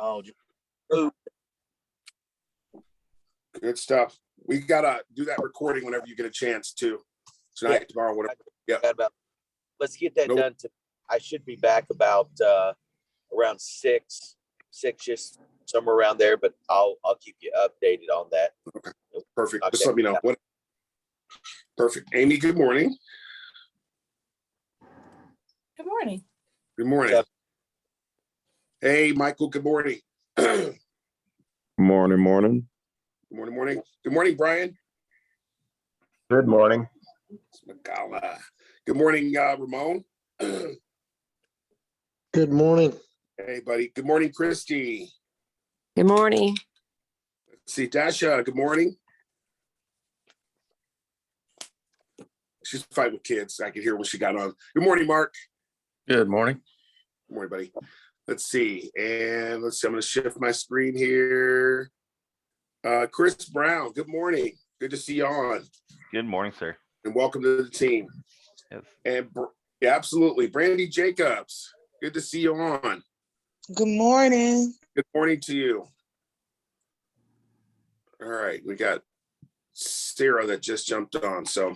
Oh, ooh. Good stuff. We gotta do that recording whenever you get a chance to. Tonight, tomorrow, whatever. Yeah. Let's get that done. I should be back about around six, just somewhere around there. But I'll keep you updated on that. Okay. Perfect. Just let me know. Perfect. Amy, good morning. Good morning. Good morning. Hey, Michael, good morning. Morning. Good morning. Good morning, Brian. Good morning. Good morning, Ramon. Good morning. Hey, buddy. Good morning, Christy. Good morning. Let's see, Dasha, good morning. She's fighting with kids. I could hear what she got on. Good morning, Mark. Good morning. Good morning, buddy. Let's see. I'm going to shift my screen here. Chris Brown, good morning. Good to see you on. Good morning, sir. And welcome to the team. Yes. And yeah, absolutely. Brandy Jacobs, good to see you on. Good morning. Good morning to you. All right, we got Sarah that just jumped on. So,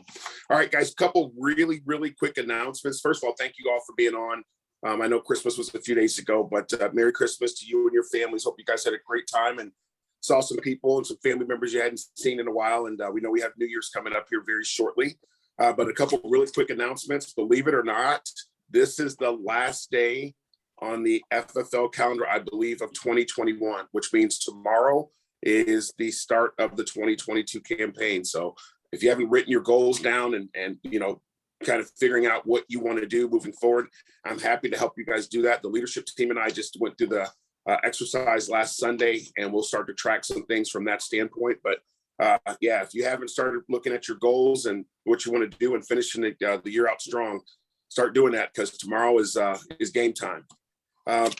all right, guys, a couple really quick announcements. First of all, thank you all for being on. I know Christmas was a few days ago, but Merry Christmas to you and your families. Hope you guys had a great time and saw some people and some family members you hadn't seen in a while. And we know we have New Year's coming up here very shortly. But a couple really quick announcements. Believe it or not, this is the last day on the FFL calendar, I believe, of 2021, which means tomorrow is the start of the 2022 campaign. So if you haven't written your goals down and you know, kind of figuring out what you want to do moving forward, I'm happy to help you guys do that. The leadership team and I just went through the exercise last Sunday, and we'll start to track some things from that standpoint. But yeah, if you haven't started looking at your goals and what you want to do and finishing the year out strong, start doing that, because tomorrow is game time.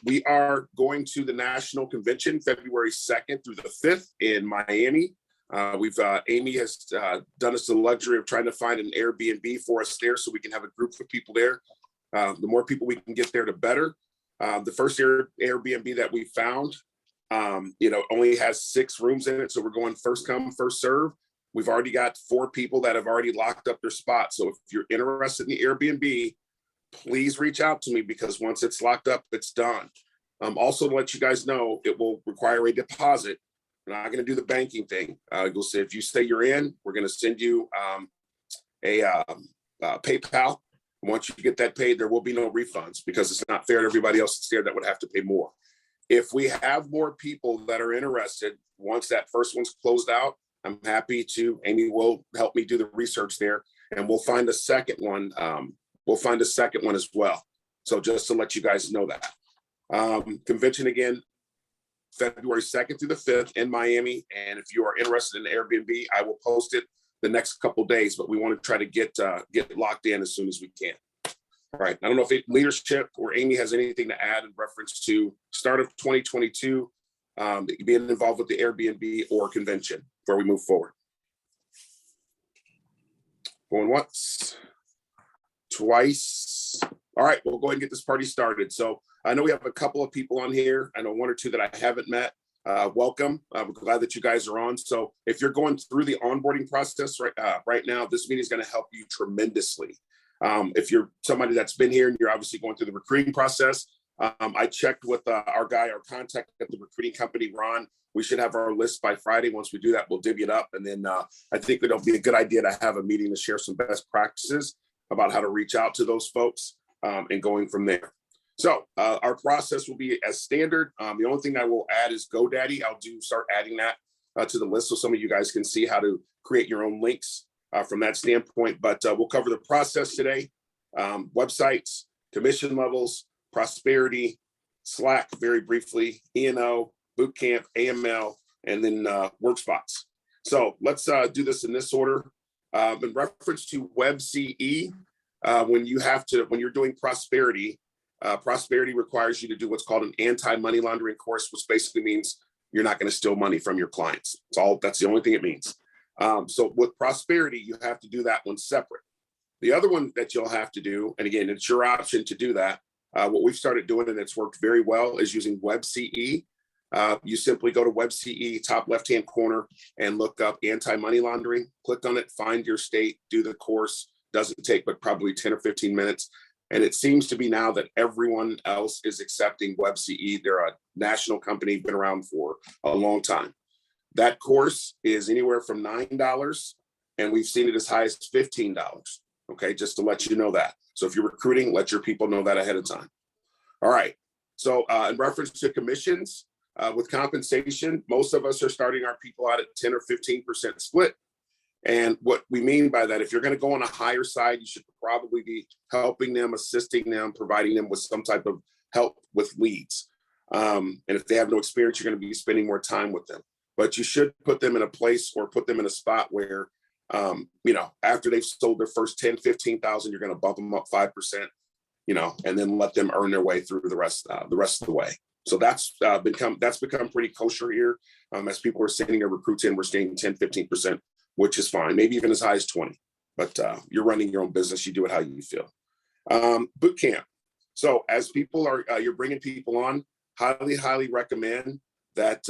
We are going to the National Convention February 2nd through the 5th in Miami. Amy has done us the luxury of trying to find an Airbnb for us there so we can have a group of people there. The more people we can get there, the better. The first Airbnb that we found, only has 6 rooms in it. So we're going first come, first serve. We've already got 4 people that have already locked up their spot. So if you're interested in the Airbnb, please reach out to me, because once it's locked up, it's done. Also, to let you guys know, it will require a deposit. We're not going to do the banking thing. You'll say, if you say you're in, we're going to send you a PayPal. Once you get that paid, there will be no refunds, because it's not fair to everybody else that's there that would have to pay more. If we have more people that are interested, once that first one's closed out, I'm happy to, Amy will help me do the research there, and we'll find a second one. We'll find a second one as well. So just to let you guys know that. Convention again, February 2nd through the 5th in Miami. And if you are interested in Airbnb, I will post it the next couple of days, but we want to try to get locked in as soon as we can. All right. I don't know if leadership or Amy has anything to add in reference to start of 2022, being involved with the Airbnb or convention before we move forward. Going once, twice. All right, we'll go ahead and get this party started. So I know we have a couple of people on here. I know 1 or 2 that I haven't met. Welcome. We're glad that you guys are on. So if you're going through the onboarding process right now, this meeting is going to help you tremendously. If you're somebody that's been here and you're obviously going through the recruiting process, I checked with our contact at the recruiting company, Ron. We should have our list by Friday. Once we do that, we'll divvy it up. And then I think it'll be a good idea to have a meeting to share some best practices about how to reach out to those folks and going from there. So our process will be as standard. The only thing I will add is GoDaddy. I'll start adding that to the list so some of you guys can see how to create your own links from that standpoint. But we'll cover the process today: websites, commission levels, prosperity, Slack very briefly, E&O, bootcamp, AML, and then work spots. So let's do this in this order. In reference to WebCE, when you're doing prosperity, prosperity requires you to do what's called an anti-money laundering course, which basically means you're not going to steal money from your clients. That's the only thing it means. So with prosperity, you have to do that one separate. The other one that you'll have to do, and again, it's your option to do that. What we've started doing, and it's worked very well, is using WebCE. You simply go to WebCE, top left-hand corner, and look up anti-money laundering. Click on it, find your state, do the course. Doesn't take but probably 10 or 15 minutes. And it seems to be now that everyone else is accepting WebCE. They're a national company, been around for a long time. That course is anywhere from $9, and we've seen it as high as $15. Okay, just to let you know that. So if you're recruiting, let your people know that ahead of time. All right. So in reference to commissions, with compensation, most of us are starting our people out at 10 or 15% split. And what we mean by that, if you're going to go on a higher side, you should probably be helping them, assisting them, providing them with some type of help with leads. And if they have no experience, you're going to be spending more time with them. But you should put them in a place or put them in a spot where, after they've sold their first 10, 15,000, you're going to bump them up 5%, and then let them earn their way through the rest of the way. So that's become pretty kosher here. As people are sending their recruits in, we're staying 10, 15%, which is fine, maybe even as high as 20. But you're running your own business. You do it how you feel. Boot camp. So as people are, you're bringing people on, highly recommend that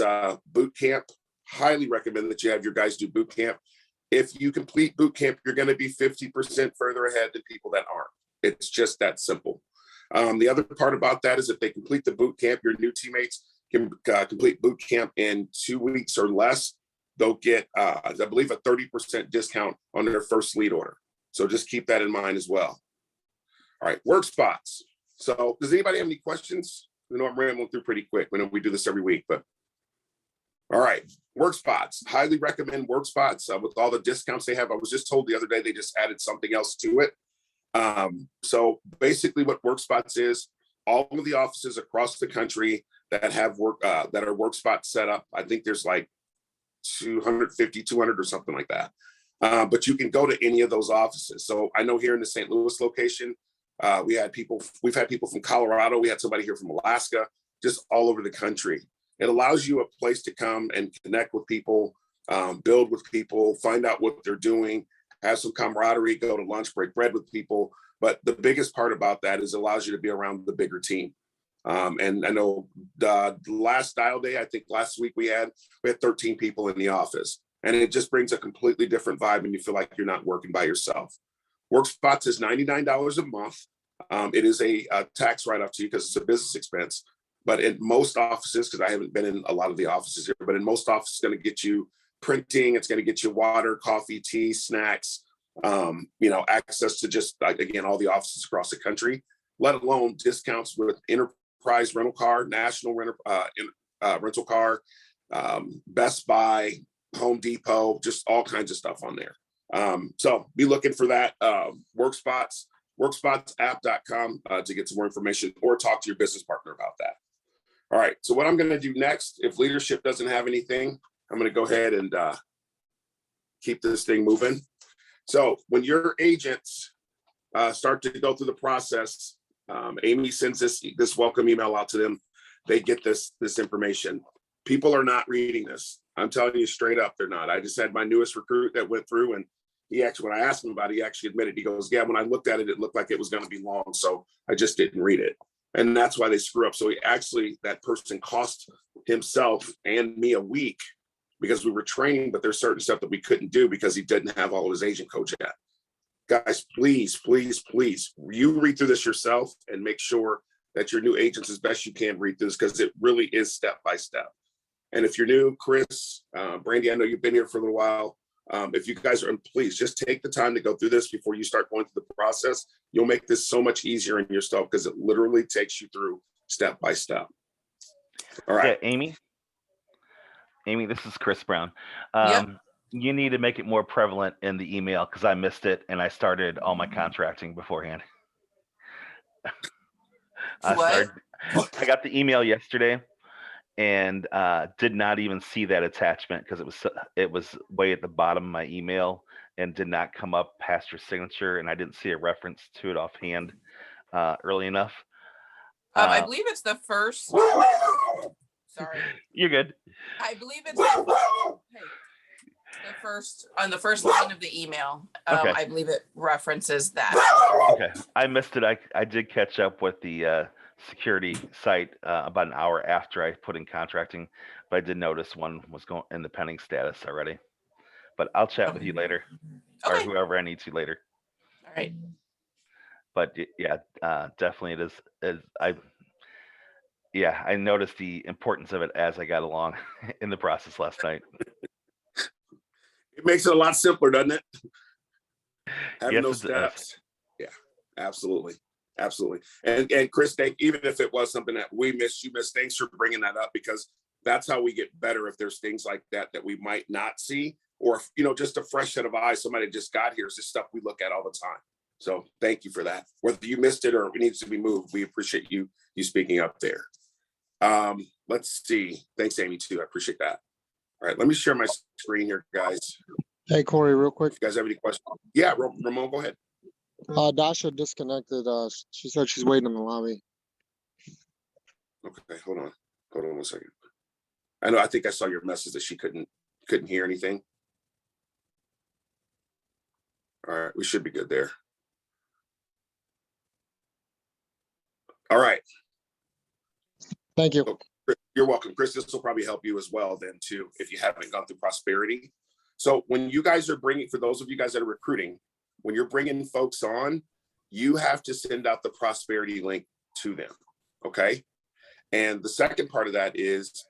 boot camp. Highly recommend that you have your guys do boot camp. If you complete boot camp, you're going to be 50% further ahead than people that aren't. It's just that simple. The other part about that is if they complete the boot camp, your new teammates can complete boot camp in 2 weeks or less. They'll get, I believe, a 30% discount on their first lead order. So just keep that in mind as well. All right, work spots. So does anybody have any questions? I know I'm rambling through pretty quick. We know we do this every week, but all right, work spots. Highly recommend work spots with all the discounts they have. I was just told the other day they just added something else to it. So basically what work spots is, all of the offices across the country that have work that are work spots set up. I think there's like 250, 200 or something like that. But you can go to any of those offices. So I know here in the St. Louis location, we've had people from Colorado. We had somebody here from Alaska, just all over the country. It allows you a place to come and connect with people, build with people, find out what they're doing, have some camaraderie, go to lunch, break bread with people. But the biggest part about that is it allows you to be around the bigger team. And I know the last dial day, I think last week we had 13 people in the office, and it just brings a completely different vibe and you feel like you're not working by yourself. Work spots is $99 a month. It is a tax write-off to you because it's a business expense. But in most offices, because I haven't been in a lot of the offices here, but in most offices, it's going to get you printing, it's going to get you water, coffee, tea, snacks, access to just, again, all the offices across the country, let alone discounts with Enterprise rental car, National rental car, Best Buy, Home Depot, just all kinds of stuff on there. So be looking for that. workspotsapp.com to get some more information or talk to your business partner about that. All right, so what I'm going to do next, if leadership doesn't have anything, I'm going to go ahead and keep this thing moving. So when your agents start to go through the process, Amy sends this welcome email out to them. They get this information. People are not reading this. I'm telling you straight up, they're not. I just had my newest recruit that went through, and he actually, when I asked him about it, he actually admitted, he goes, yeah, when I looked at it, it looked like it was going to be long, so I just didn't read it. And that's why they screw up. So that person cost himself and me a week because we were training, but there's certain stuff that we couldn't do because he didn't have all of his agent coach yet. Guys, please, you read through this yourself and make sure that your new agents, as best you can, read through this because it really is step by step. And if you're new, Chris, Brandy, I know you've been here for a little while. If you guys are, please just take the time to go through this before you start going through the process. You'll make this so much easier in yourself because it literally takes you through step by step. All right. Yeah, Amy, this is Chris Brown. Yep. You need to make it more prevalent in the email because I missed it and I started all my contracting beforehand. I got the email yesterday and did not even see that attachment because it was way at the bottom of my email and did not come up past your signature, and I didn't see a reference to it offhand early enough. I believe it's the first. Sorry. You're good. I believe it's the first on the first line of the email. Okay. I believe it references that. Okay, I missed it. I did catch up with the security site about an hour after I put in contracting, but I did notice one was going in the pending status already. But I'll chat with you later, or Okay, whoever I need to later. all right. But yeah, definitely I noticed the importance of it as I got along in the process last night. It makes it a lot simpler, doesn't it? Having Yes, those it does. steps. Yeah, absolutely. Absolutely. And Chris, even if it was something that we missed, you missed, thanks for bringing that up, because that's how we get better if there's things like that that we might not see, or, just a fresh set of eyes, somebody just got here, is this stuff we look at all the time. So thank you for that. Whether you missed it or it needs to be moved, we appreciate you speaking up there. Let's see. Thanks, Amy, too. I appreciate that. All right, let me share my screen here, guys. Hey, Corey, real quick. If you guys have any questions? Yeah, Ramon, go ahead. Dasha disconnected. She said she's waiting in the lobby. Okay, hold on 1 second. I think I saw your message that she couldn't hear anything. All right, we should be good there. All right. Thank you. You're welcome, Chris. This will probably help you as well then too, if you haven't gone through prosperity. So when you guys are bringing, for those of you guys that are recruiting, when you're bringing folks on, you have to send out the prosperity link to them, okay? And the second part of that is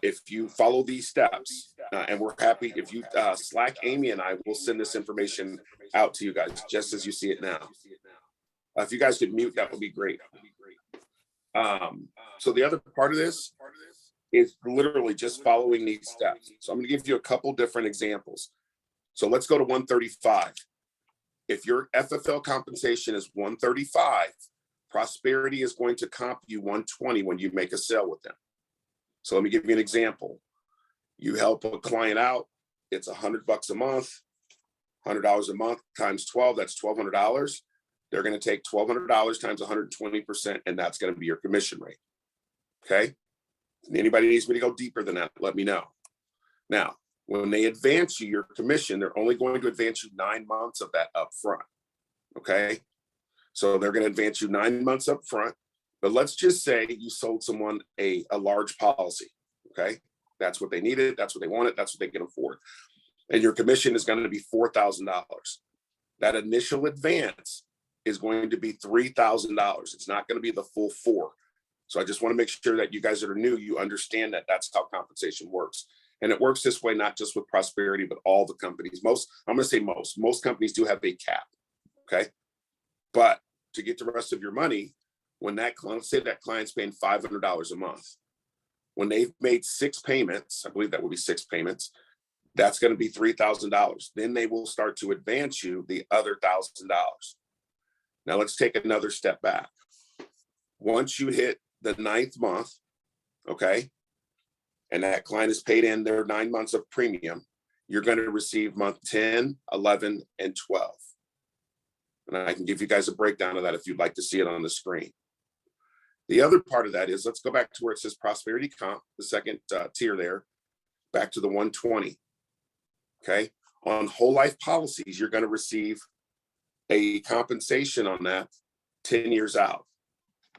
if you follow these steps, and we're happy if you Slack Amy and I will send this information out to you guys just as you see it now. If you guys could mute, that would be great. So the other part of this is literally just following these steps. So I'm going to give you a couple different examples. So let's go to 135. If your FFL compensation is 135, prosperity is going to comp you 120 when you make a sale with them. So let me give you an example. You help a client out, it's $100 a month, $100 a month times 12, that's $1,200. They're going to take $1,200 times 120%, and that's going to be your commission rate. Okay. And anybody needs me to go deeper than that, let me know. Now, when they advance you your commission, they're only going to advance you 9 months of that up front. Okay. So they're going to advance you 9 months up front. But let's just say you sold someone a large policy. Okay. That's what they needed. That's what they wanted. That's what they can afford. And your commission is going to be $4,000. That initial advance is going to be $3,000. It's not going to be the full $4,000. So I just want to make sure that you guys that are new, you understand that that's how compensation works. And it works this way, not just with prosperity, but all the companies. I'm going to say most companies do have a cap. Okay. But to get the rest of your money, when let's say that client's paying $500 a month, when they've made 6 payments, I believe that would be 6 payments, that's going to be $3,000. Then they will start to advance you the other $1,000. Now let's take another step back. Once you hit the 9th month, okay, and that client has paid in their 9 months of premium, you're going to receive month 10, 11, and 12. And I can give you guys a breakdown of that if you'd like to see it on the screen. The other part of that is, let's go back to where it says prosperity comp, the second tier there, back to the 120. Okay. On whole life policies, you're going to receive a compensation on that 10 years out.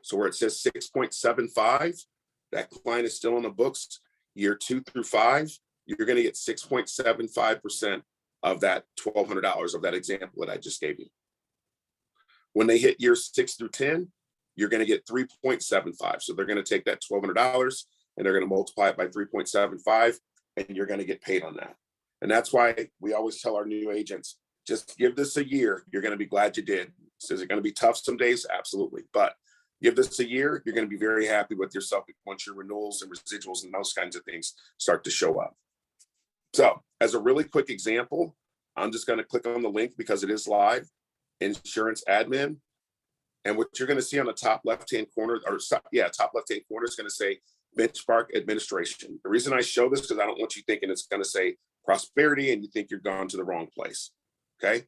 So where it says 6.75, that client is still on the books year 2 through 5, you're going to get 6.75% of that $1,200 of that example that I just gave you. When they hit years 6 through 10, you're going to get 3.75. So they're going to take that $1,200 and they're going to multiply it by 3.75, and you're going to get paid on that. And that's why we always tell our new agents, just give this a year. You're going to be glad you did. So is it going to be tough some days? Absolutely. But give this a year. You're going to be very happy with yourself once your renewals and residuals and those kinds of things start to show up. So as a really quick example, I'm just going to click on the link because it is live, insurance admin. And what you're going to see on the top left-hand corner, top left-hand corner is going to say benchmark administration. The reason I show this is because I don't want you thinking it's going to say prosperity and you think you're gone to the wrong place. Okay.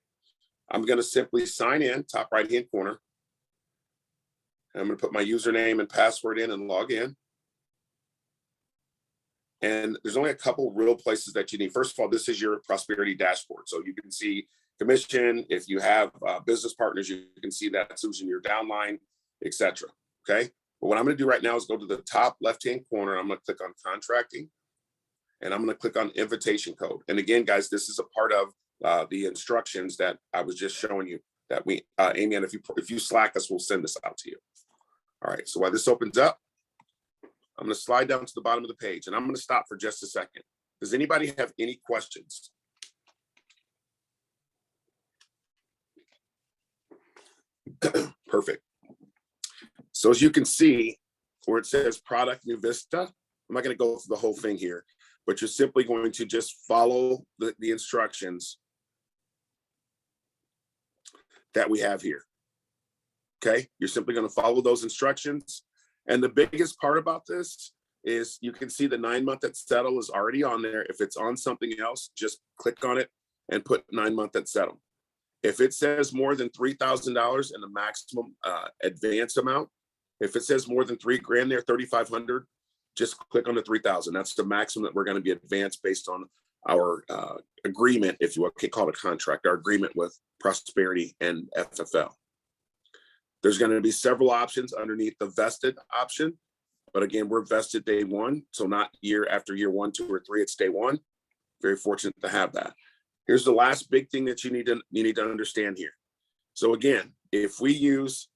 I'm going to simply sign in, top right-hand corner. And I'm going to put my username and password in and log in. And there's only a couple real places that you need. First of all, this is your prosperity dashboard. So you can see commission. If you have business partners, you can see that it's using your downline, etc. Okay. But what I'm going to do right now is go to the top left-hand corner. I'm going to click on contracting, and I'm going to click on invitation code. And again, guys, this is a part of the instructions that I was just showing you that we, Amy, and if you Slack us, we'll send this out to you. All right, so while this opens up, I'm going to slide down to the bottom of the page, and I'm going to stop for just a second. Does anybody have any questions? Perfect. So as you can see, where it says product New Vista, I'm not going to go through the whole thing here, but you're simply going to just follow the instructions that we have here. Okay, you're simply going to follow those instructions. And the biggest part about this is you can see the 9-month at settle is already on there. If it's on something else, just click on it and put 9-month at settle. If it says more than $3,000 in the maximum advance amount, if it says more than $3,000 there, 3,500, just click on the 3,000. That's the maximum that we're going to be advanced based on our agreement, if you will, call it a contract, our agreement with Prosperity and FFL. There's going to be several options underneath the vested option. But again, we're vested day one. So not year after year 1, 2, or 3, it's day one. Very fortunate to have that. Here's the last big thing that you need to understand here. So again, if we use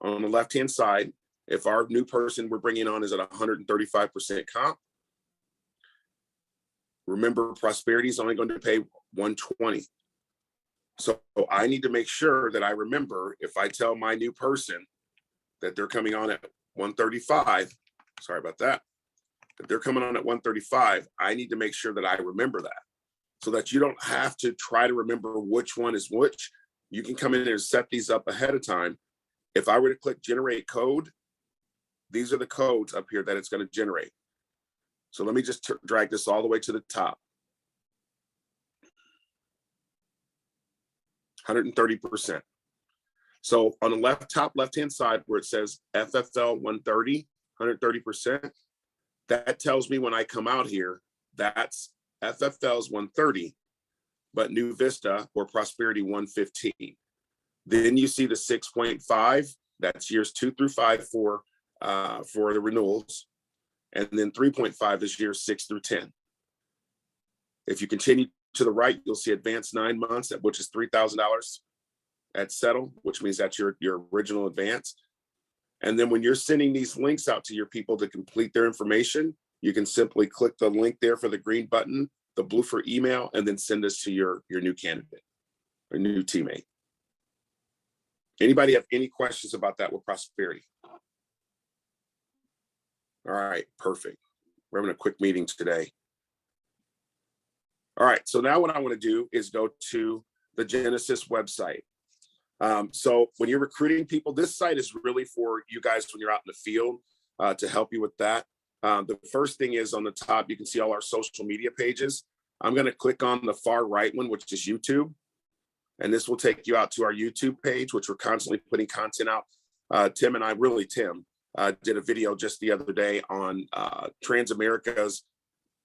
on the left-hand side, if our new person we're bringing on is at 135% comp, remember Prosperity is only going to pay 120. So I need to make sure that I remember, if I tell my new person that they're coming on at 135, sorry about that, if they're coming on at 135, I need to make sure that I remember that, so that you don't have to try to remember which one is which. You can come in there and set these up ahead of time. If I were to click generate code, these are the codes up here that it's going to generate. So let me just drag this all the way to the top. 130%. So on the top left-hand side where it says FFL 130, 130%, that tells me when I come out here, that's FFL's 130, but New Vista or Prosperity 115. Then you see the 6.5, that's years 2 through 5 for the renewals. And then 3.5 is years 6 through 10. If you continue to the right, you'll see advanced 9 months, which is $3,000 at settle, which means that's your original advance. And then when you're sending these links out to your people to complete their information, you can simply click the link there for the green button, the blue for email, and then send this to your new candidate or new teammate. Anybody have any questions about that with Prosperity? All right, perfect. We're having a quick meeting today. All right, so now what I want to do is go to the Genesis website. So when you're recruiting people, this site is really for you guys when you're out in the field to help you with that. The first thing is on the top, you can see all our social media pages. I'm going to click on the far right one, which is YouTube. And this will take you out to our YouTube page, which we're constantly putting content out. Tim and I, Tim, did a video just the other day on Transamerica's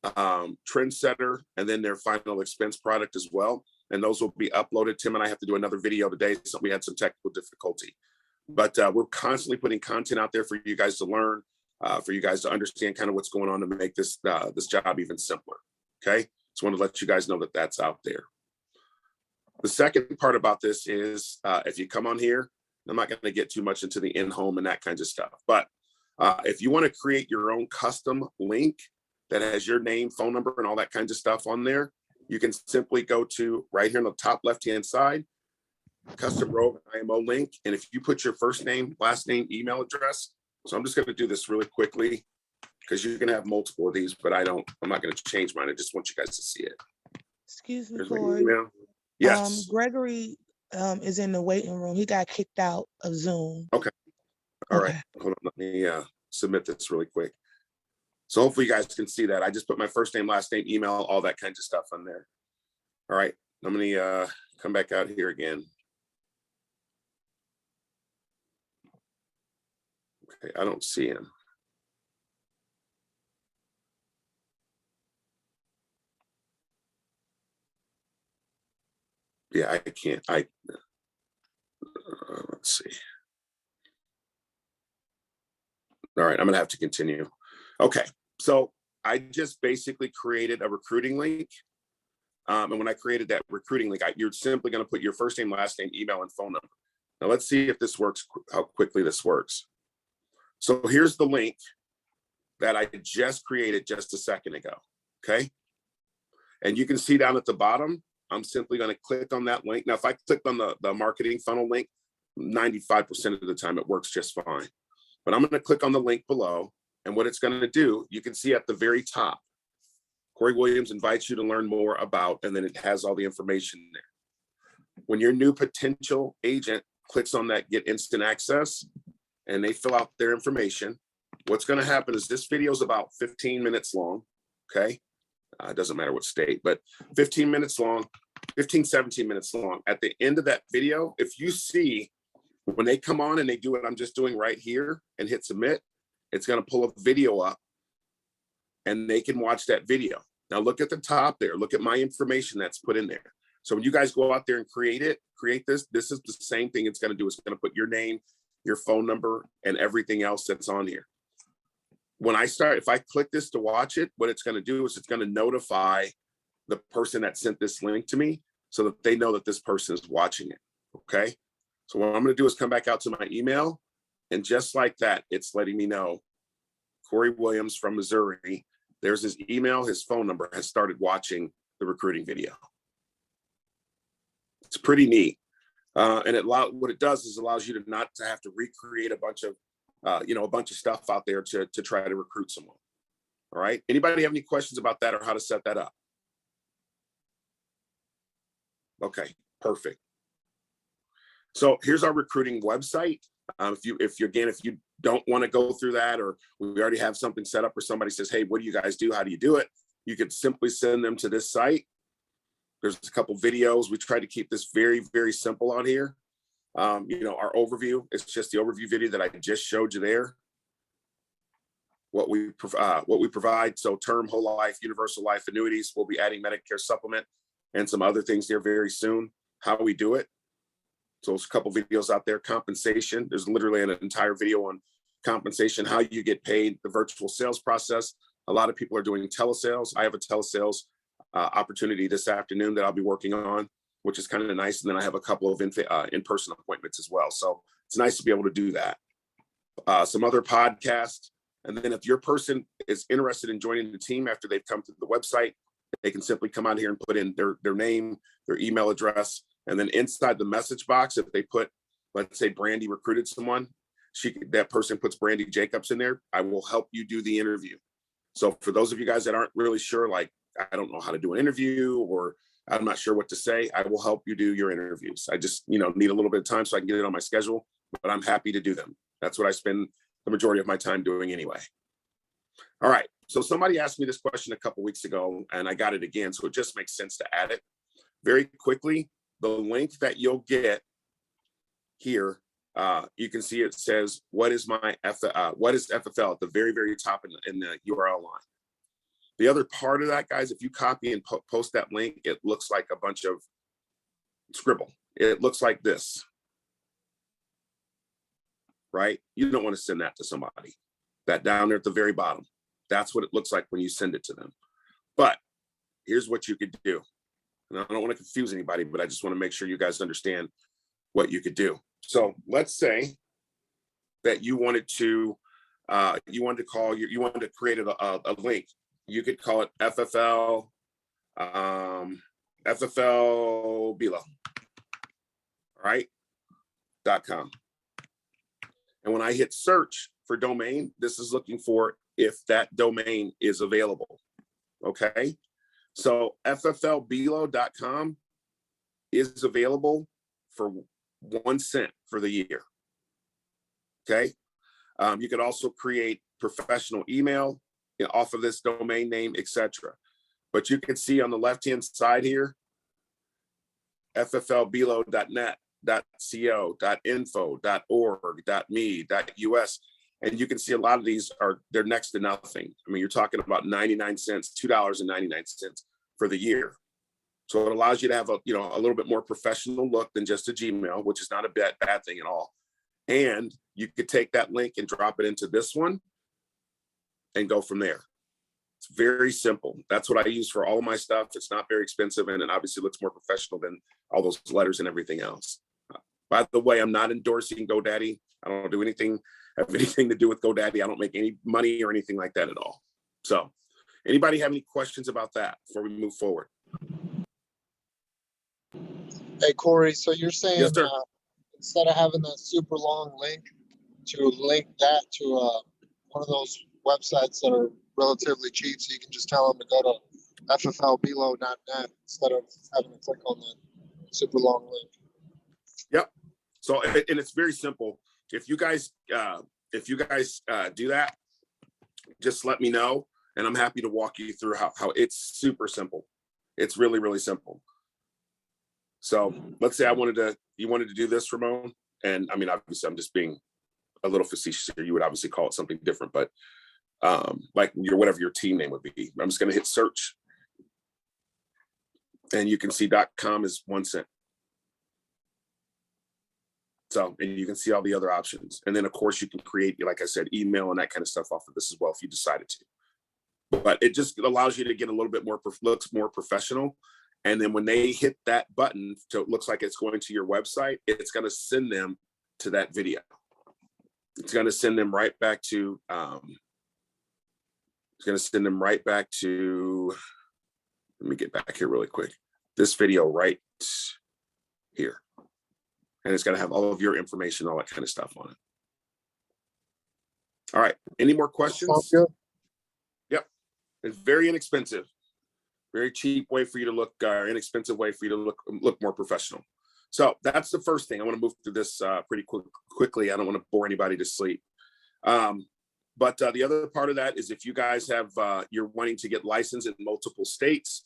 Trendsetter and then their final expense product as well. And those will be uploaded. Tim and I have to do another video today, so we had some technical difficulty. But we're constantly putting content out there for you guys to learn, for you guys to understand kind of what's going on to make this this job even simpler. Okay, just want to let you guys know that that's out there. The second part about this is if you come on here, I'm not going to get too much into the in-home and that kinds of stuff. But if you want to create your own custom link that has your name, phone number, and all that kinds of stuff on there, you can simply go to right here on the top left-hand side, custom role IMO link. And if you put your first name, last name, email address. So I'm just going to do this really quickly because you can have multiple of these, but I'm not going to change mine. I just want you guys to see it. Excuse me, Here's my Corey. email. Yes. Gregory is in the waiting room. He got kicked out of Zoom. Okay. All Okay. right. Hold on. Let me submit this really quick. So hopefully you guys can see that. I just put my first name, last name, email, all that kinds of stuff on there. All right. I'm going to come back out here again. Okay. I don't see him. Yeah, I can't. Let's see. All right, I'm gonna have to continue. Okay, so I just basically created a recruiting link. And when I created that recruiting link, you're simply gonna put your first name, last name, email, and phone number. Now let's see if this works, how quickly this works. So here's the link that I just created just a second ago, okay? And you can see down at the bottom, I'm simply gonna click on that link. Now, if I click on the marketing funnel link, 95% of the time it works just fine. But I'm gonna click on the link below, and what it's gonna do, you can see at the very top, Corey Williams invites you to learn more about, and then it has all the information there. When your new potential agent clicks on that get instant access, and they fill out their information, what's gonna happen is this video is about 15 minutes long, okay? It doesn't matter what state, but 15 minutes long, 15, 17 minutes long. At the end of that video, if you see, when they come on and they do what I'm just doing right here and hit submit, it's gonna pull a video up and they can watch that video. Now look at the top there, look at my information that's put in there. So when you guys go out there and create this is the same thing it's gonna do. It's gonna put your name, your phone number, and everything else that's on here. When I start, if I click this to watch it, what it's gonna do is it's gonna notify the person that sent this link to me so that they know that this person is watching it, okay? So what I'm gonna do is come back out to my email, and just like that, it's letting me know, Corey Williams from Missouri, there's his email, his phone number, has started watching the recruiting video. It's pretty neat. And what it does is allows you to not to have to recreate a bunch of, a bunch of stuff out there to try to recruit someone. All right. Anybody have any questions about that or how to set that up? Okay, perfect. So here's our recruiting website. If you don't want to go through that, or we already have something set up, or somebody says, hey, what do you guys do? How do you do it? You could simply send them to this site. There's a couple videos. We try to keep this very, very simple on here. Our overview, it's just the overview video that I just showed you there. What we provide, so term, whole life, universal life, annuities. We'll be adding Medicare supplement and some other things there very soon. How we do it. So there's a couple videos out there. Compensation, there's literally an entire video on compensation, how you get paid, the virtual sales process. A lot of people are doing telesales. I have a telesales opportunity this afternoon that I'll be working on, which is kind of nice. And then I have a couple of in-person appointments as well. So it's nice to be able to do that. Some other podcasts. And then if your person is interested in joining the team after they've come to the website, they can simply come out here and put in their name, their email address. And then inside the message box, if they put, let's say Brandy recruited someone, that person puts Brandy Jacobs in there, I will help you do the interview. So for those of you guys that aren't really sure, like, I don't know how to do an interview, or I'm not sure what to say, I will help you do your interviews. I just, need a little bit of time so I can get it on my schedule, but I'm happy to do them. That's what I spend the majority of my time doing anyway. All right. So somebody asked me this question a couple weeks ago, and I got it again. So it just makes sense to add it very quickly. The link that you'll get here, you can see it says, what is FFL at the very, very top in the URL line. The other part of that, guys, if you copy and post that link, it looks like a bunch of scribble. It looks like this, right? You don't want to send that to somebody. That down there at the very bottom, that's what it looks like when you send it to them. But here's what you could do. And I don't want to confuse anybody, but I just want to make sure you guys understand what you could do. So let's say that you wanted to create a link. You could call it FFL, FFL Below, right? .com. And when I hit search for domain, this is looking for if that domain is available. Okay. So FFLBelo.com is available for 1 cent for the year. Okay. You could also create professional email off of this domain name, etc. But you can see on the left-hand side here, fflbelo.net, .co, .info, .org, .me, .us. And you can see a lot of these they're next to nothing. I mean, you're talking about 99 cents, $2.99 for the year. So it allows you to have a little bit more professional look than just a Gmail, which is not a bad thing at all. And you could take that link and drop it into this one and go from there. It's very simple. That's what I use for all of my stuff. It's not very expensive, and it obviously looks more professional than all those letters and everything else. By the way, I'm not endorsing GoDaddy. I don't do anything, have anything to do with GoDaddy. I don't make any money or anything like that at all. So anybody have any questions about that before we move forward? Hey, Corey, so you're saying Yes, sir. instead of having that super long link, to link that to one of those websites that are relatively cheap, so you can just tell them to go to fflbelo.net instead of having to click on that super long link. Yep. So, and it's very simple. If you guys do that, just let me know, and I'm happy to walk you through how it's super simple. It's really, really simple. So let's say you wanted to do this, Ramon, and I mean, obviously I'm just being a little facetious here. You would obviously call it something different, but like whatever your team name would be. I'm just going to hit search, and you can see .com is 1 cent. So, and you can see all the other options. And then of course you can create, like I said, email and that kind of stuff off of this as well, if you decided to. But it just allows you to get a little bit more, looks more professional. And then when they hit that button, so it looks like it's going to your website, it's going to send them to that video. It's going to send them right back to, let me get back here really quick. This video right here. And it's going to have all of your information, all that kind of stuff on it. All right. Any more questions? Sounds good. Yep. It's very inexpensive. Very cheap way for you to look, inexpensive way for you to look more professional. So that's the first thing. I want to move through this pretty quickly. I don't want to bore anybody to sleep. But the other part of that is if you guys have, you're wanting to get licensed in multiple states,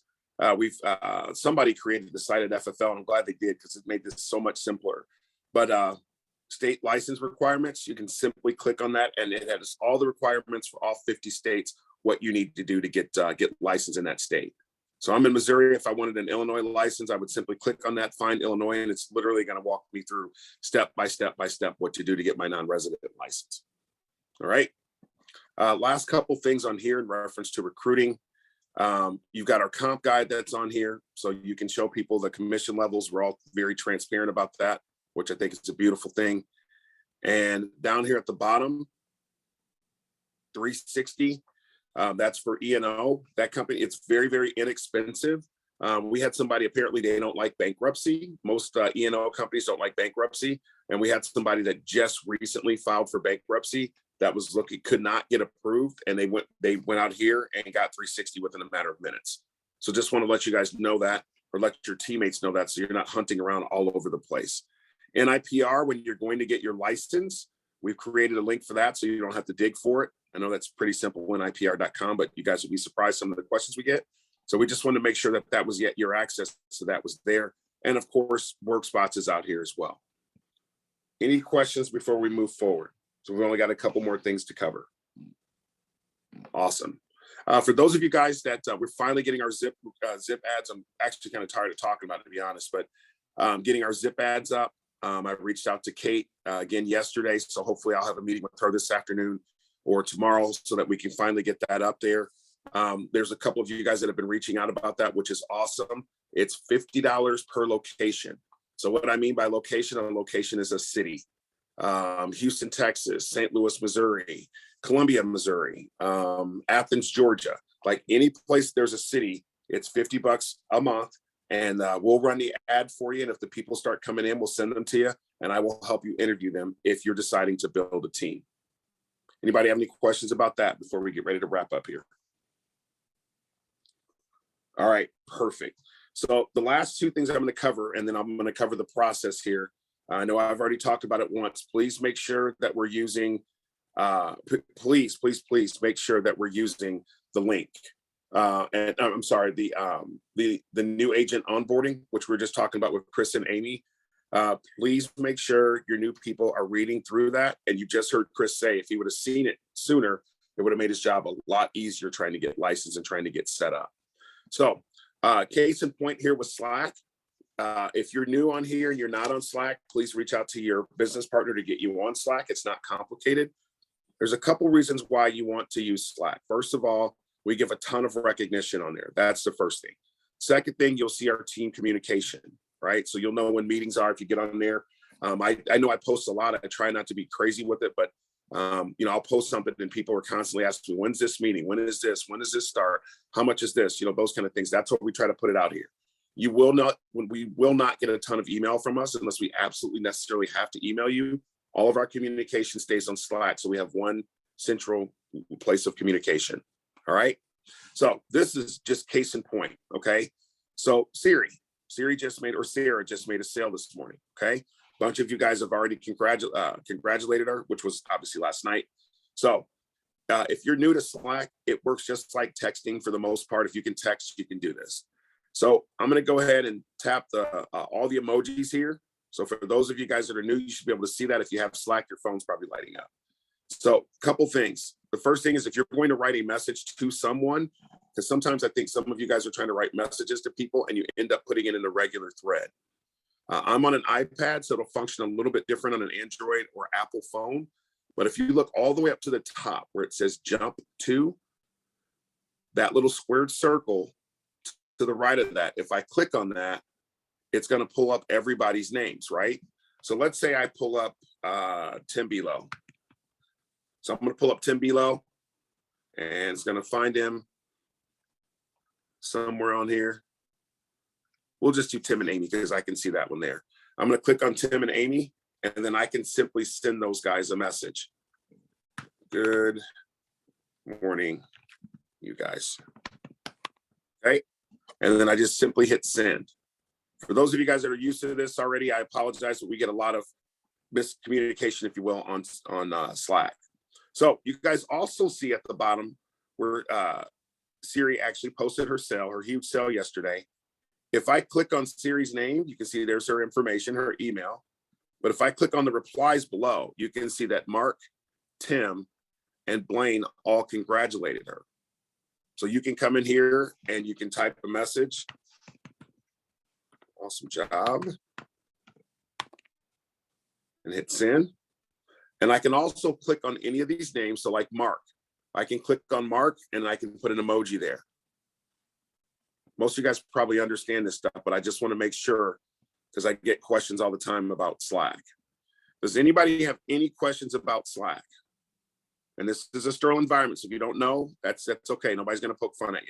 somebody created the site at FFL, and I'm glad they did because it made this so much simpler. But state license requirements, you can simply click on that, and it has all the requirements for all 50 states, what you need to do to get licensed in that state. So I'm in Missouri. If I wanted an Illinois license, I would simply click on that, find Illinois, and it's literally going to walk me through step by step what to do to get my non-resident license. All right. Last couple things on here in reference to recruiting. You've got our comp guide that's on here, so you can show people the commission levels. We're all very transparent about that, which I think is a beautiful thing. And down here at the bottom, 360, that's for E&O. That company, it's very, very inexpensive. We had somebody, apparently they don't like bankruptcy. Most E&O companies don't like bankruptcy. And we had somebody that just recently filed for bankruptcy that was could not get approved, and they went out here and got 360 within a matter of minutes. So just want to let you guys know that, or let your teammates know that, so you're not hunting around all over the place. NIPR, when you're going to get your license, we've created a link for that, so you don't have to dig for it. I know that's pretty simple, NIPR.com, but you guys would be surprised some of the questions we get. So we just wanted to make sure that that was your access, so that was there. And of course, WorkSpots is out here as well. Any questions before we move forward? So we've only got a couple more things to cover. Awesome. For those of you guys that we're finally getting our zip ads, I'm actually kind of tired of talking about it, to be honest, but getting our zip ads up. I reached out to Kate again yesterday, so hopefully I'll have a meeting with her this afternoon or tomorrow so that we can finally get that up there. There's a couple of you guys that have been reaching out about that, which is awesome. It's $50 per location. So what I mean by location, a location is a city. Houston, Texas, St. Louis, Missouri, Columbia, Missouri, Athens, Georgia, like any place there's a city, it's $50 a month, and we'll run the ad for you. And if the people start coming in, we'll send them to you, and I will help you interview them if you're deciding to build a team. Anybody have any questions about that before we get ready to wrap up here? All right, perfect. So the last two things I'm going to cover, and then I'm going to cover the process here. I know I've already talked about it once. Please make sure that we're using, please make sure that we're using the link. And I'm sorry, the new agent onboarding, which we were just talking about with Chris and Amy. Please make sure your new people are reading through that. And you just heard Chris say, if he would have seen it sooner, it would have made his job a lot easier trying to get licensed and trying to get set up. So case in point here with Slack. If you're new on here and you're not on Slack, please reach out to your business partner to get you on Slack. It's not complicated. There's a couple reasons why you want to use Slack. First of all, we give a ton of recognition on there. That's the first thing. Second thing, you'll see our team communication, right? So you'll know when meetings are if you get on there. I know I post a lot. I try not to be crazy with it, but I'll post something and people are constantly asking me, when's this meeting? When is this? When does this start? How much is this? Those kind of things. That's what we try to put it out here. We will not get a ton of email from us unless we absolutely necessarily have to email you. All of our communication stays on Slack. So we have one central place of communication. All right. So this is just case in point. Okay. So Sarah just made a sale this morning. Okay. A bunch of you guys have already congratulated her, which was obviously last night. So if you're new to Slack, it works just like texting for the most part. If you can text, you can do this. So I'm going to go ahead and tap all the emojis here. So for those of you guys that are new, you should be able to see that. If you have Slack, your phone's probably lighting up. So a couple things. The first thing is if you're going to write a message to someone, because sometimes I think some of you guys are trying to write messages to people and you end up putting it in a regular thread. I'm on an iPad, so it'll function a little bit different on an Android or Apple phone. But if you look all the way up to the top where it says jump to, that little squared circle to the right of that, if I click on that, it's going to pull up everybody's names, right? So let's say I pull up Tim Below. So I'm going to pull up Tim Below and it's going to find him somewhere on here. We'll just do Tim and Amy because I can see that one there. I'm going to click on Tim and Amy, and then I can simply send those guys a message. Good morning, you guys. Okay. And then I just simply hit send. For those of you guys that are used to this already, I apologize, but we get a lot of miscommunication, if you will, on Slack. So you guys also see at the bottom where Siri actually posted her huge sale yesterday. If I click on Siri's name, you can see there's her information, her email. But if I click on the replies below, you can see that Mark, Tim, and Blaine all congratulated her. So you can come in here and you can type a message. Awesome job. And hit send. And I can also click on any of these names. So like Mark, I can click on Mark and I can put an emoji there. Most of you guys probably understand this stuff, but I just want to make sure because I get questions all the time about Slack. Does anybody have any questions about Slack? And this is a sterile environment, so if you don't know, that's okay. Nobody's going to poke fun at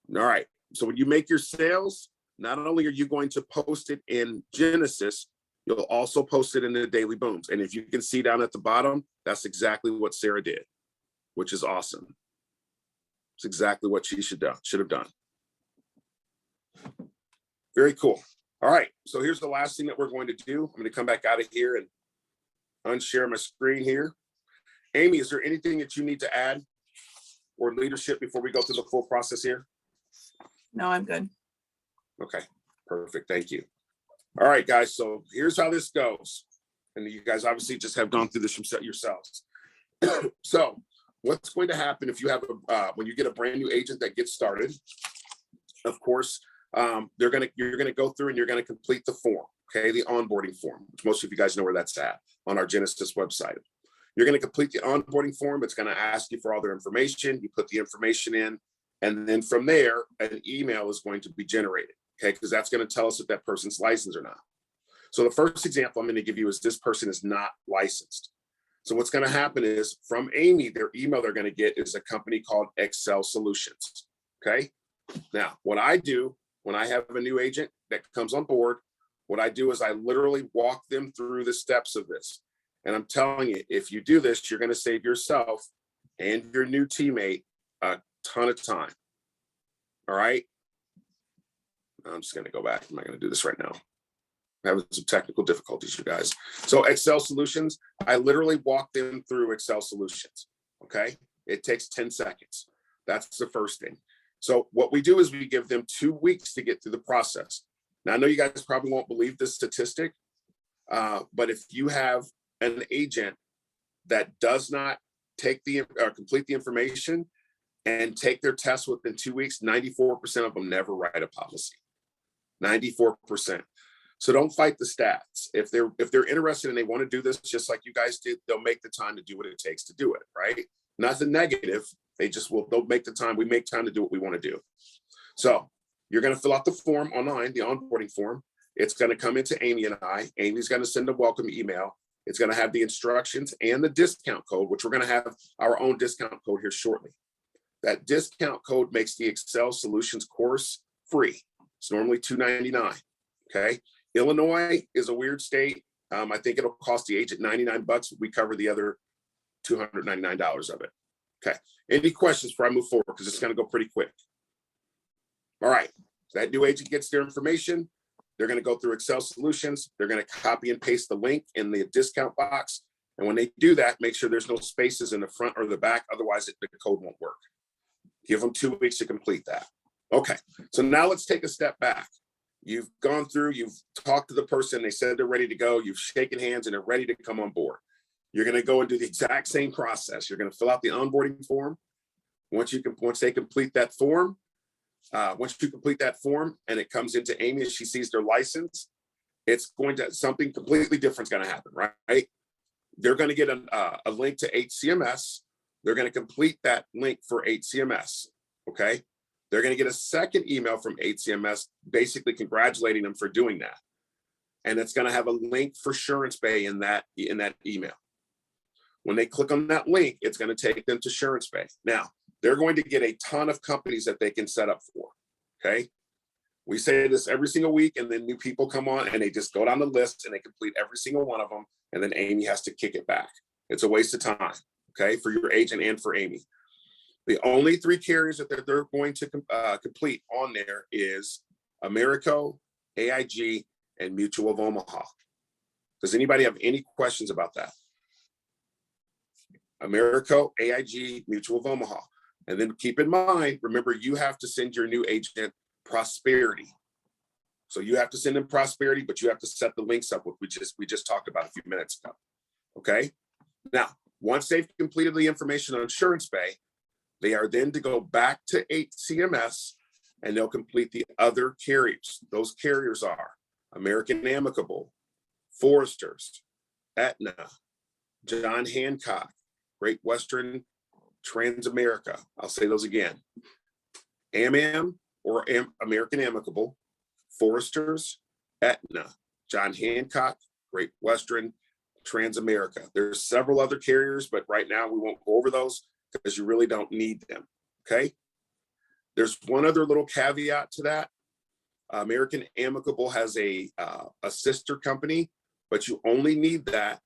you. All right. So when you make your sales, not only are you going to post it in Genesis, you'll also post it in the Daily Booms. And if you can see down at the bottom, that's exactly what Sarah did, which is awesome. It's exactly what she should have done. Very cool. All right. So here's the last thing that we're going to do. I'm going to come back out of here and unshare my screen here. Amy, is there anything that you need to add or leadership before we go through the full process here? No, I'm good. Okay, perfect. Thank you. All right, guys. So here's how this goes. And you guys obviously just have gone through this yourselves. So what's going to happen if you have when you get a brand new agent that gets started, of course, you're going to go through and you're going to complete the form. Okay, the onboarding form, which most of you guys know where that's at on our Genesis website. You're going to complete the onboarding form. It's going to ask you for all their information. You put the information in, and then from there, an email is going to be generated. Okay, because that's going to tell us if that person's licensed or not. So the first example I'm going to give you is this person is not licensed. So what's going to happen is from Amy, their email they're going to get is a company called Excel Solutions. Okay. Now, what I do when I have a new agent that comes on board, what I do is I literally walk them through the steps of this. And I'm telling you, if you do this, you're going to save yourself and your new teammate a ton of time. All right. I'm just going to go back. I'm not going to do this right now. I'm having some technical difficulties, you guys. So Excel Solutions, I literally walk them through Excel Solutions. Okay. It takes 10 seconds. That's the first thing. So what we do is we give them 2 weeks to get through the process. Now, I know you guys probably won't believe this statistic, but if you have an agent that does not take complete the information and take their test within 2 weeks, 94% of them never write a policy. 94%. So don't fight the stats. If they're interested and they want to do this just like you guys did, they'll make the time to do what it takes to do it, right? Nothing negative. They'll make the time. We make time to do what we want to do. So you're going to fill out the form online, the onboarding form. It's going to come into Amy and I. Amy's going to send a welcome email. It's going to have the instructions and the discount code, which we're going to have our own discount code here shortly. That discount code makes the Excel Solutions course free. It's normally $299. Okay. Illinois is a weird state. I think it'll cost the agent $99. We cover the other $299 of it. Okay. Any questions before I move forward? Because it's going to go pretty quick. All right. That new agent gets their information. They're going to go through Excel Solutions. They're going to copy and paste the link in the discount box. And when they do that, make sure there's no spaces in the front or the back. Otherwise, the code won't work. Give them 2 weeks to complete that. Okay. So now let's take a step back. You've gone through, you've talked to the person. They said they're ready to go. You've shaken hands and they're ready to come on board. You're going to go and do the exact same process. You're going to fill out the onboarding form. Once they complete that form, once you complete that form and it comes into Amy as she sees their license, it's going to, something completely different is going to happen, right? They're going to get a link to HCMS. They're going to complete that link for HCMS, okay? They're going to get a second email from HCMS, basically congratulating them for doing that. And it's going to have a link for SuranceBay in that email. When they click on that link, it's going to take them to SuranceBay. Now, they're going to get a ton of companies that they can set up for, okay? We say this every single week, and then new people come on and they just go down the list and they complete every single one of them, and then Amy has to kick it back. It's a waste of time, okay, for your agent and for Amy. The only 3 carriers that they're going to complete on there is Americo, AIG, and Mutual of Omaha. Does anybody have any questions about that? Americo, AIG, Mutual of Omaha. And then keep in mind, remember, you have to send your new agent Prosperity. So you have to send them Prosperity, but you have to set the links up, which we just talked about a few minutes ago. Okay. Now, once they've completed the information on SuranceBay, they are then to go back to HCMS and they'll complete the other carriers. Those carriers are American Amicable, Foresters, Aetna, John Hancock, Great Western, Transamerica. I'll say those again. American Amicable, Foresters, Aetna, John Hancock, Great Western, Transamerica. There's several other carriers, but right now we won't go over those because you really don't need them, okay? There's one other little caveat to that. American Amicable has a sister company, but you only need that.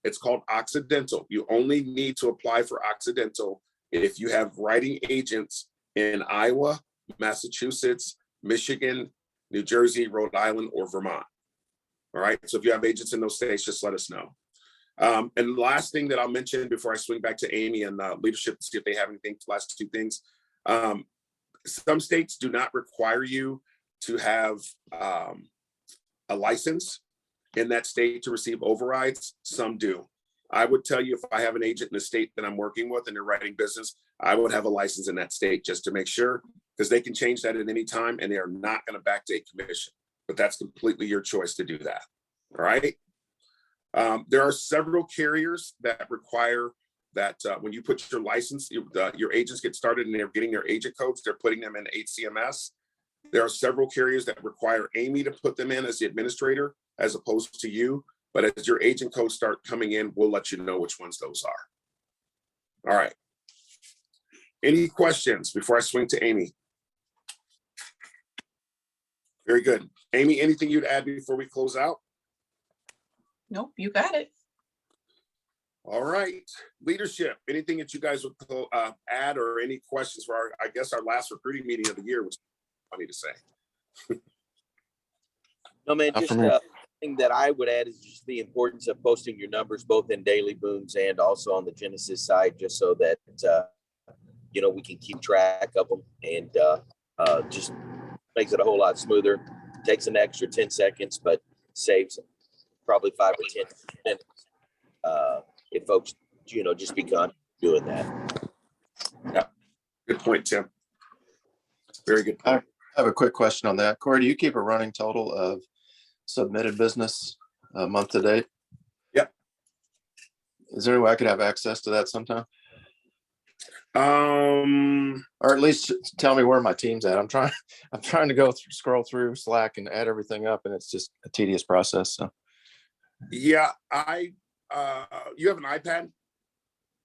It's called Occidental. You only need to apply for Occidental if you have writing agents in Iowa, Massachusetts, Michigan, New Jersey, Rhode Island, or Vermont. All right, so if you have agents in those states, just let us know. And the last thing that I'll mention before I swing back to Amy and leadership to see if they have anything, last 2 things. Some states do not require you to have a license in that state to receive overrides. Some do. I would tell you, if I have an agent in the state that I'm working with and they're writing business, I would have a license in that state just to make sure, because they can change that at any time and they are not going to backdate commission. But that's completely your choice to do that. All right. There are several carriers that require that when you put your license, your agents get started and they're getting their agent codes, they're putting them in HCMS. There are several carriers that require Amy to put them in as the administrator, as opposed to you. But as your agent codes start coming in, we'll let you know which ones those are. All right. Any questions before I swing to Amy? Very good. Amy, anything you'd add before we close out? Nope, you got it. All right. Leadership, anything that you guys would add, or any questions for our, I guess, our last recruiting meeting of the year, which is funny to say. No, man, just thing that I would add is just the importance of posting your numbers both in daily booms and also on the Genesis side, just so that we can keep track of them, and just makes it a whole lot smoother. Takes an extra 10 seconds, but saves probably 5 or 10 minutes if folks just become doing that. Yeah, good point, Tim. Very good point. I have a quick question on that. Corey, do you keep a running total of submitted business month to date? Yep. Is there any way I could have access to that sometime? Or Or at least tell me where my team's at. I'm trying to go scroll through Slack and add everything up, and it's just a tedious process. So yeah, you have an iPad?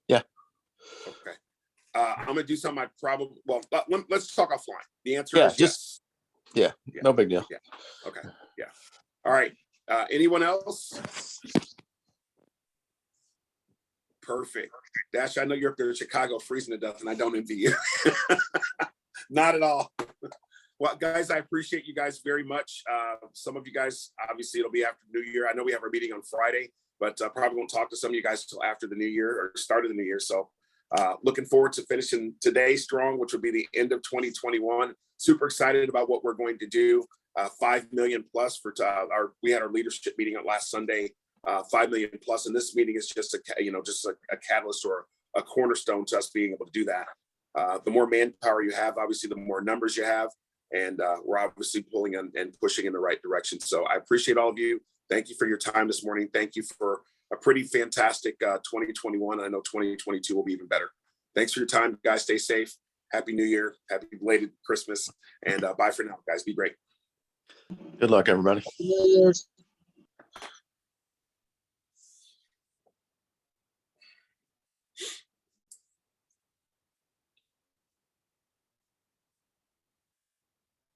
Yeah. Okay. I'm gonna do something. Let's talk offline. The answer yeah, is just yes. no big deal. Yeah. Okay. Yeah. All right. Anyone else? Perfect. Dash, I know you're up there in Chicago freezing to death, and I don't envy you. Not at all. Well, guys, I appreciate you guys very much. Some of you guys, obviously, it'll be after New Year. I know we have our meeting on Friday, but probably won't talk to some of you guys until after the New Year or start of the New Year. So looking forward to finishing today strong, which will be the end of 2021. Super excited about what we're going to do. 5 million plus for we had our leadership meeting on last Sunday. 5 million plus, and this meeting is just a catalyst or a cornerstone to us being able to do that. The more manpower you have, obviously, the more numbers you have, and we're obviously pulling and pushing in the right direction. So I appreciate all of you. Thank you for your time this morning. Thank you for a pretty fantastic 2021. I know 2022 will be even better. Thanks for your time, guys. Stay safe. Happy New Year. Happy belated Christmas. And bye for now, guys. Be great. Good luck, everybody. New Year's.